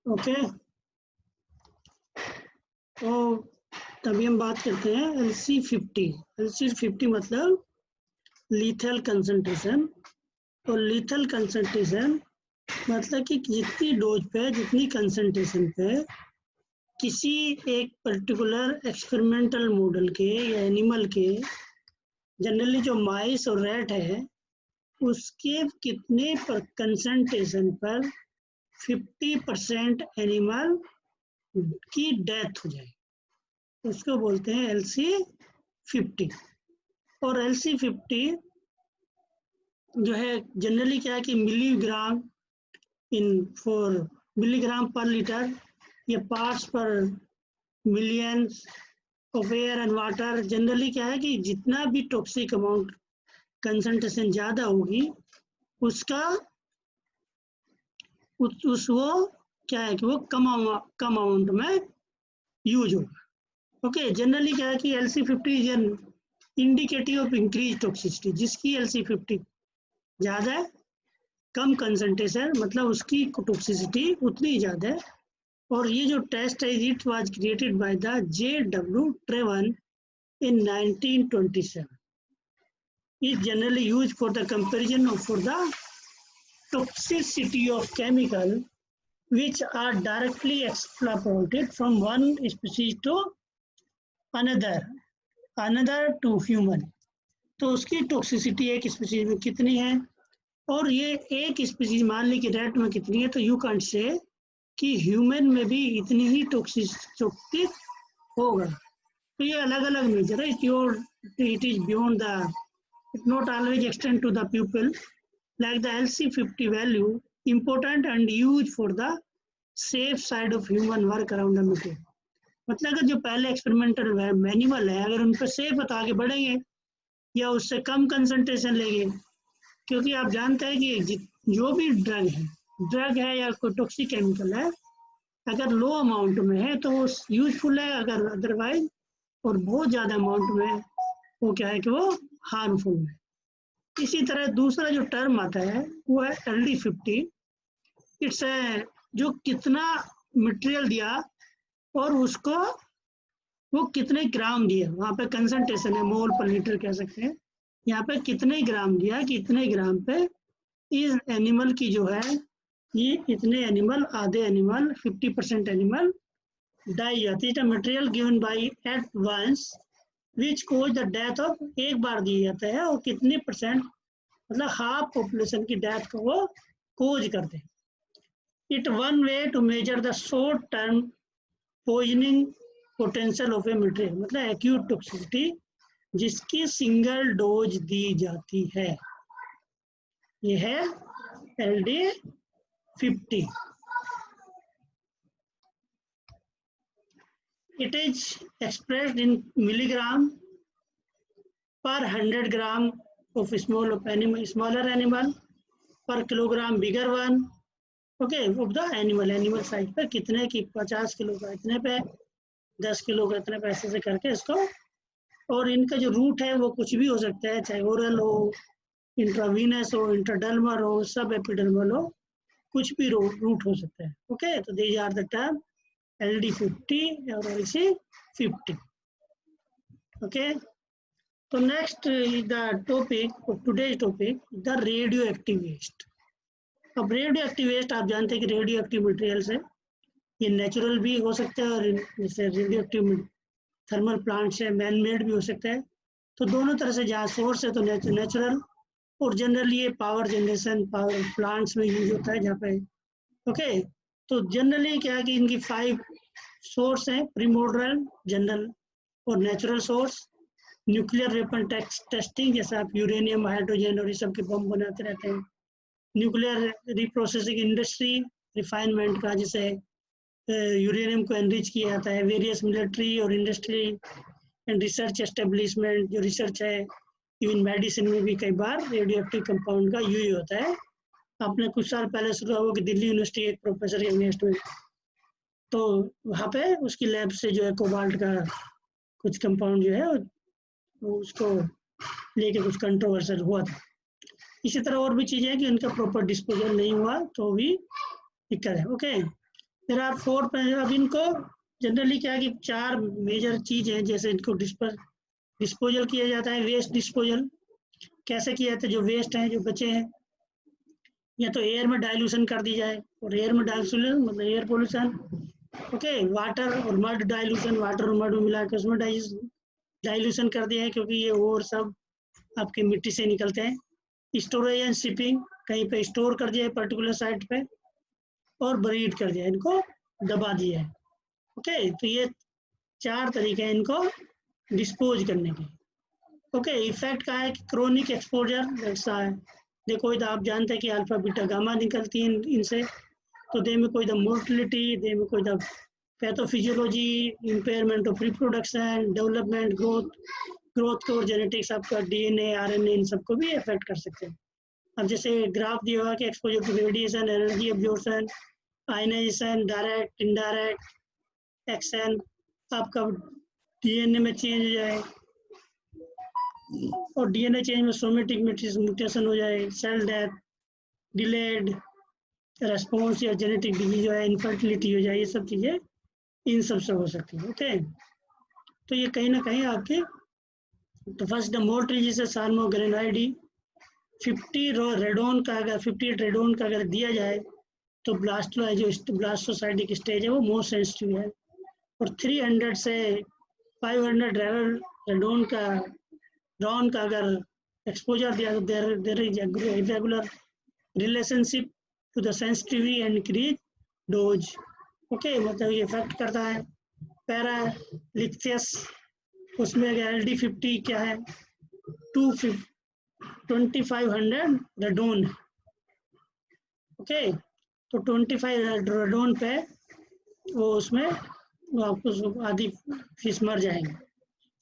Okay, तो तभी हम बात करते हैं LC50। LC50 मतलब लीथल कंसंट्रेशन, और लीथल कंसंट्रेशन मतलब कि जितनी डोज पे, जितनी कंसंट्रेशन पे किसी एक पर्टिकुलर एक्सपेरिमेंटल मॉडल के या एनिमल के, जनरली जो माइस और रैट है, उसके कितने कंसंट्रेशन पर 50% एनिमल की डेथ हो जाए, उसको बोलते हैं LC50। और LC50 जो है जनरली क्या है कि मिलीग्राम मिलीग्राम पर लीटर या पार्ट्स पर millions of air and water. Generally क्या है कि जितना भी टॉक्सिक अमाउंट कंसंट्रेशन ज़्यादा होगी उसका वो क्या है कि वो कम अमाउंट में यूज होगा। ओके, जनरली क्या है कि LC50 is an indicative of increase toxicity. जिसकी LC50 ज़्यादा है, कम कंसंट्रेशन मतलब उसकी टॉक्सिसिटी उतनी ज़्यादा है। और ये जो टेस्ट है, it was created by the J.W. Trevon in 1927. is generally used for the comparison of for the toxicity of chemical which are directly extrapolated from one species to another to human। तो उसकी toxicity एक species में कितनी है, और ये एक species मान ली कि रैट में कितनी है, तो यू कैंट से कि ह्यूमन में भी इतनी ही टॉक्सिक होगा। तो ये अलग अलग मेजर है। It is beyond the, it not always extend to the people like the LC50 value important and used for the safe side of human work around the material। मतलब अगर जो पहले एक्सपेरिमेंटल मैनुअल है, अगर उन पर safe है तो आगे बढ़ेंगे या उससे कम कंसंट्रेशन लेंगे, क्योंकि आप जानते हैं कि जो भी ड्रग है या कोई टॉक्सिक केमिकल है, अगर लो अमाउंट में है तो वो यूजफुल है, अगर अदरवाइज और बहुत ज़्यादा अमाउंट में वो क्या है कि वो हार्मफुल है। इसी तरह दूसरा जो टर्म आता है वो है LD50। इट्स जो कितना मटेरियल दिया और उसको वो कितने ग्राम दिया, वहाँ पे कंसंट्रेशन है, मोल पर लीटर कह सकते हैं। यहाँ पे कितने ग्राम दिया कि इतने ग्राम पे इस एनिमल की जो है, ये इतने एनिमल, आधे एनिमल 50% एनिमल डाई जाती है। Material given by at once which cause the death of, एक बार दिया जाता है और कितने परसेंट मतलब हाफ पॉपुलेशन की डेथ को वो कोज करते हैं। It one way to measure the short term poisoning potential of a material, मतलब एक्यूट टॉक्सिसिटी जिसकी सिंगल डोज दी जाती है। ये है LD50। It is expressed in milligram per 100 gram of smaller animal per kilogram bigger one। Okay, of the animal size पर कितने की, 50 किलो का इतने पे, 10 किलो का इतने पैसे से करके इसको। और इनका जो रूट है वो कुछ भी हो सकता है, चाहे ओरल हो, इंट्रावीनस हो, इंट्राडर्मल हो, सब एपिडर्मल हो, कुछ भी रूट हो सकता है। ओके, तो these are the term LD50 और LC50। ओके, तो next the topic of today's topic, the radio active waste. अब रेडियो एक्टिव वेस्ट आप जानते हैं कि रेडियो एक्टिव मटेरियल्स है, ये नेचुरल भी हो सकता है, और जैसे रेडियो एक्टिव थर्मल प्लांट्स है, मैन मेड भी हो सकता है। तो दोनों तरह से, जहाँ सोर्स है तो नेचुरल, और जनरली ये पावर जनरेशन, पावर प्लांट्स में यूज होता है जहाँ पे। ओके, तो जनरली क्या है कि इनकी 5 सोर्स हैं, प्रीमोडरल, जनरल और natural source. Nuclear weapon testing, जैसे आप यूरेनियम, हाइड्रोजन और ये सब के बम बनाते रहते हैं। न्यूक्लियर रिप्रोसेसिंग इंडस्ट्री, रिफाइनमेंट का, जैसे यूरेनियम को एनरिच किया जाता है। वेरियस मिलिट्री और इंडस्ट्री एंड रिसर्च एस्टेब्लिशमेंट, जो रिसर्च है, इवन मेडिसिन में भी कई बार रेडियो एक्टिव कंपाउंड का यूज होता है। आपने कुछ साल पहले सुना होगा कि दिल्ली यूनिवर्सिटी एक प्रोफेसर के अगेंस्ट में, तो वहाँ पे उसकी लैब से जो है कोबाल्ट का कुछ कंपाउंड जो है उसको लेके कुछ कंट्रोवर्सल हुआ था। इसी तरह और भी चीज़ें हैं कि उनका प्रॉपर डिस्पोजल नहीं हुआ तो भी दिक्कत है। Okay, there are 4। अब इनको जनरली क्या है कि 4 मेजर चीज हैं, जैसे इनको डिस्पोजल किया जाता है। वेस्ट डिस्पोजल कैसे किया जाता है? जो वेस्ट हैं, जो बचे हैं, या तो एयर में डाइल्यूशन कर दी जाए, और एयर में डाइल्यूशन मतलब एयर पोल्यूशन। ओके, वाटर और मड डाइल्यूशन, वाटर और मड मिला के उसमें डाइल्यूशन कर दिया है, क्योंकि ये और सब आपके मिट्टी से निकलते हैं। स्टोरेज एंड शिपिंग, कहीं पे स्टोर कर दिया है पर्टिकुलर साइट पे, और ब्रीड कर दिया, इनको दबा दिया है। ओके, तो ये 4 तरीके हैं इनको डिस्पोज करने के। ओके, इफेक्ट का है कि क्रोनिक एक्सपोजर ऐसा है। देखो इधर आप जानते हैं कि अल्फा बीटा गामा निकलती है इनसे, तो दे में कोई द मोर्टिलिटी, दे में कोई the pathophysiology, impairment of reproduction, development, growth को, जेनेटिक्स, आपका डीएनए, आरएनए, इन सबको भी अफेक्ट कर सकते हैं। अब जैसे ग्राफ दिया हुआ कि exposure to radiation, energy absorption, ionization, direct, indirect action, आपका डीएनए में चेंज हो जाए, और डीएनए चेंज में सोमेटिक म्यूटेशन हो जाए, सेल डेथ, डिलेड रेस्पॉन्स या जेनेटिक डिजीज हो जाए, इनफर्टिलिटी हो जाए, ये सब चीज़ें इन सब से हो सकती है। ओके, तो ये कहीं ना कहीं आपके, तो फर्स्ट द मोल्ट्री जिसे साल्मोग्रेनाइडी 50 रेडोन का, अगर 58 रेडोन का अगर दिया जाए तो ब्लास्टोसाइटिक स्टेज है वो मोस्ट सेंसिटिव है। और 300 से 500 रेडोन का अगर एक्सपोजर दिया तो there is irregular relationship to the sensitivity and increase dose. Okay, मतलब ये इफेक्ट करता है। पैरालिथियस, उसमें LD50 क्या है, 2500 रेडोन। ओके, तो 25 रेडोन पे वो उसमें वो आपको आधी फिश मर जाएंगे।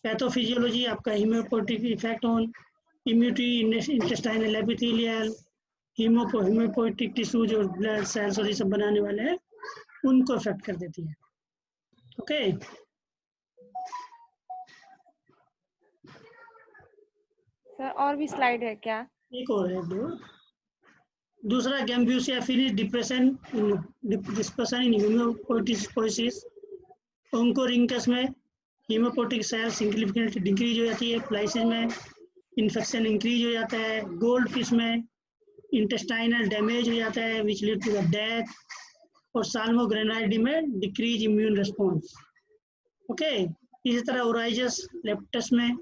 पैथोफिजियोलॉजी आपका haemopoietic effect on immunity, intestinal epithelial, haemopoietic tissue, जो ब्लड सेल्स और ये सब बनाने वाले हैं, उनको अफेक्ट कर देती है। ओके, सर और भी स्लाइड है क्या? एक और है, दूसरा गैम्ब्यूसिया फिनिश डिप्रेशन इन हीमोपोइटिस। ओंकोरिंकस में हीमोपोटिक सेल सिग्निफिकेंटली डिक्रीज हो जाती है। फ्लाइसिस में इन्फेक्शन इंक्रीज हो जाता है। गोल्ड फिश में इंटेस्टाइनल डैमेज हो जाता है which lead to the death. और साल्मोग्रेनाइडी में डिक्रीज इम्यून रिस्पॉन्स। ओके, इसी तरह ओराइजस लेप्टस में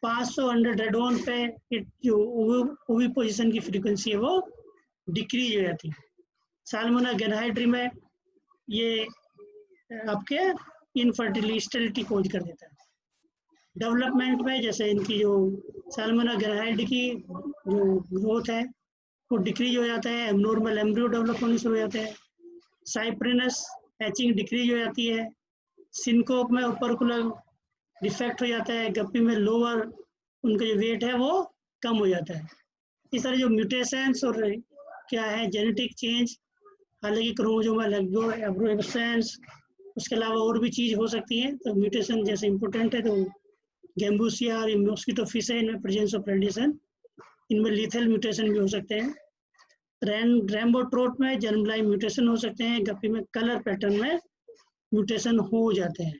500 रेडोन पे जो ओवी पोजिशन की फ्रीक्वेंसी है वो डिक्रीज हो जाती है। साल्मोना गैनहाइड्री में ये आपके इनफर्टिलिटी कोज कर देता है। डेवलपमेंट में जैसे इनकी जो साल्मोना गैनहाइड्री की जो ग्रोथ है वो डिक्रीज हो जाता है, एबनॉर्मल एम्ब्रियो डेवलप होने शुरू हो जाते हैं। साइप्रिनस हैचिंग डिक्रीज हो जाती है। सिनकोप में ओपर्कुलर डिफेक्ट हो जाता है। गप्पी में लोअर उनका जो वेट है वो कम हो जाता है। इस तरह जो म्यूटेशंस और क्या है जेनेटिक चेंज, हालांकि क्रोमोसोमल एब्सेंस, उसके अलावा और भी चीज़ हो सकती है। तो म्यूटेशन जैसे इम्पोर्टेंट है, तो गैम्बूसिया और मॉस्किटो फिश है, इनमें प्रेजेंस ऑफ रेडिएशन, इनमें लीथल म्यूटेशन भी हो सकते हैं। रेनबो ट्रोट में जर्मलाइन म्यूटेशन हो सकते हैं। गप्पी में कलर पैटर्न में म्यूटेशन हो जाते हैं,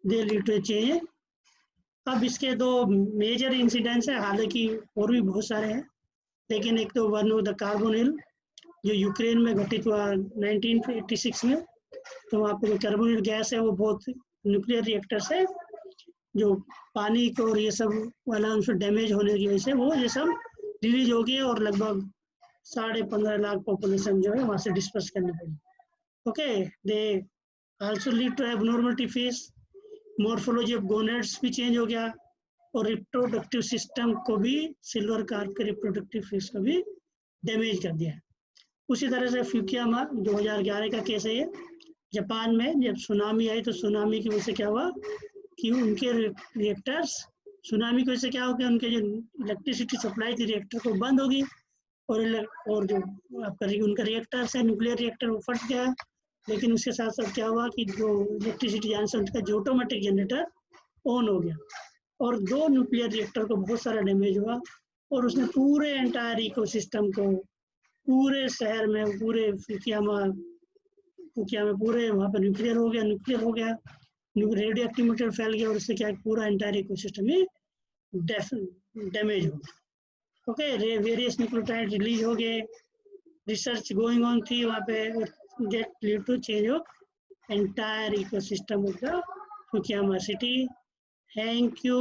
दे लीड टू चेंज। अब इसके 2 मेजर इंसिडेंट्स हैं, हालांकि और भी बहुत सारे हैं, लेकिन एक तो वन द कार्बोनिल जो यूक्रेन में घटित हुआ 1986 में। तो वहाँ पे जो कार्बोनिल गैस है वो बहुत न्यूक्लियर रिएक्टर से जो पानी को और ये सब वाला उनसे डैमेज होने की वजह से वो ये सब रिलीज हो गई, और लगभग 15.5 लाख पॉपुलेशन जो है वहाँ से डिस्पर्स करनी पड़ी। Okay, they also lead to abnormality fish, morphology of gonads भी चेंज हो गया, और रिप्रोडक्टिव सिस्टम को भी, सिल्वर कार्प के रिप्रोडक्टिव फिश को भी डैमेज कर दिया। उसी तरह से फ्यूकुयामा 2011 का केस है ये। जापान में जब सुनामी आई तो सुनामी की वजह से क्या हुआ कि उनके रिएक्टर्स, सुनामी की वजह से क्या हो गया, उनके जो इलेक्ट्रिसिटी सप्लाई थी रिएक्टर को बंद होगी, और जो आपका उनका रिएक्टर्स है न्यूक्लियर रिएक्टर वो फट गया। लेकिन उसके साथ साथ क्या हुआ कि जो इलेक्ट्रिसिटी जाने से उनका जो ऑटोमेटिक जनरेटर ऑन हो गया, और 2 न्यूक्लियर रिएक्टर को बहुत सारा डैमेज हुआ, और उसने पूरे एंटायर इकोसिस्टम को, पूरे शहर में, पूरे फ्यूकुयामा फुकियामा में पूरे वहाँ पर न्यूक्लियर हो गया, रेडियो एक्टिव मटेरियल फैल गया और उससे क्या पूरा एंटायर इकोसिस्टम ही डैमेज हो गया। ओके, वेरियस न्यूक्लियोटाइड रिलीज हो गए, रिसर्च गोइंग ऑन थी वहाँ पे, get lead to change of entire ecosystem of the Fukuyama city. Thank you.